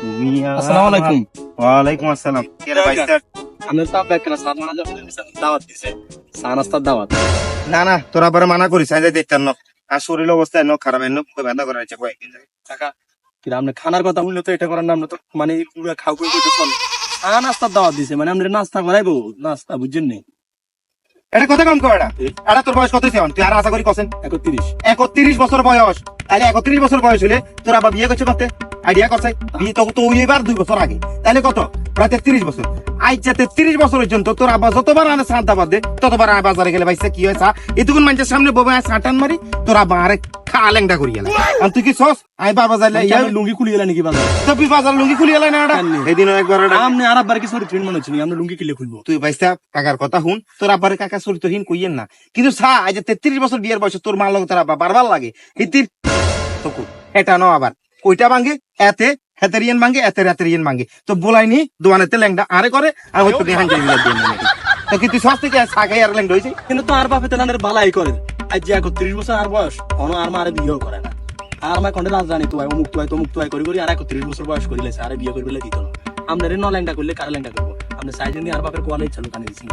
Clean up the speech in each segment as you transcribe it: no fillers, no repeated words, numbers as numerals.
আসসালামু আলাইকুম। ওয়ালাইকুম আসসালাম। কে রে ভাই স্যার? আপনার তো আপনার কেন সাত মানা দাওয়াত দিছে, চা নাস্তার দাওয়াত। না না, তোরা আবার মানা করিস আজ দেখতাম না। আর শরীর অবস্থা এনে খারাপ এনে ব্যথা করা হয়েছে কয়েকদিন ধরে। কাকা কিরা আপনি খানার কথা বললে তো এটা করেন না, আমরা তো মানে পুরো খাও করে তো চল। চা নাস্তার দাওয়াত দিছে মানে আমরা নাস্তা করাইবো, নাস্তা বুঝছেন নি? এটা কথা কম কর। এটা তোর বয়স কত হয়েছে? তুই আর আশা করি কছেন 31। 31 বছর বয়স। তাহলে 31 বছর বয়স হলে তোর আবার বিয়ে করছে করতে আইডিয়া করছে বিয়ে তো এবার 2 বছর আগে, তাহলে কত? প্রায় 33 বছর। আইচা 33 বছর পর্যন্ত তোর আবার যতবার আনে সাঁতা বাদ দে ততবার আয় বাজারে গেলে ভাইসা কি হয় চা এতক্ষণ মানুষের সামনে ববে সাঁটান মারি তোর আবার আরে খা লেংটা করি গেল। আর তুই কি সস আই বাবা যাইলে লুঙ্গি খুলি গেল নাকি বাজার? তুই বাজার লুঙ্গি খুলি গেল না? এদিন একবার আপনি আর আব্বার কি সরি ট্রেন মনে হচ্ছে আমরা লুঙ্গি কিলে খুলবো? তুই ভাইসা কাকার কথা হুন, তোর আব্বারে কাকা চরিত্রহীন কইয়েন না, কিন্তু চা আজ 33 বছর বিয়ের বয়সে তোর মা লগে তোর আব্বা বারবার লাগে ইতির এটা ন আবার কইটা ভাঙ্গে এতে হেতেরিয়ান ভাঙ্গে এতে রাতেরিয়ান ভাঙ্গে তো বলাইনি দোয়ানেতে ল্যাংডা আরে করে আর ওই তো দেহান যাই দিয়ে তো কি তুই সস থেকে সাগাই আর ল্যাংডা হইছে? কিন্তু তো আর বাপে তেলানের বালাই করে আজ যে 31 বছর আর বয়স অনো আর মারে বিয়েও করে না। আর মা কন্ডে রাজ জানি তো অমুক তো তমুক তো করি করি আর 31 বছর বয়স করিলেছে আরে বিয়ে করবে দিত না। আমরা রে ন ল্যাংডা করলে কার ল্যাংডা করবো? আমরা সাইজে নিয়ে আর বাপের কোয়ালে চালু কানে দিছি।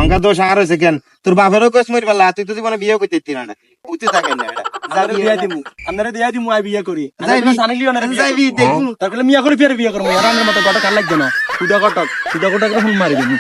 অঙ্কা দোষ আর হয়েছে কেন? তোর বাপেরও কস মরি পারলা, তুই তো জীবনে বিয়ে করতে দিতি না বুঝতে থাকেন না এটা আমরা দিয়া দিমু, আমরা দিয়া দিমু আই বিয়ে করি জানিলিও না যাইবি দেখুন তারপরে মিয়া করে বিয়ে করবো আর আমার মতো গটা কার লাগবে না। সুদা কটক করে ফোন মারি দিমু।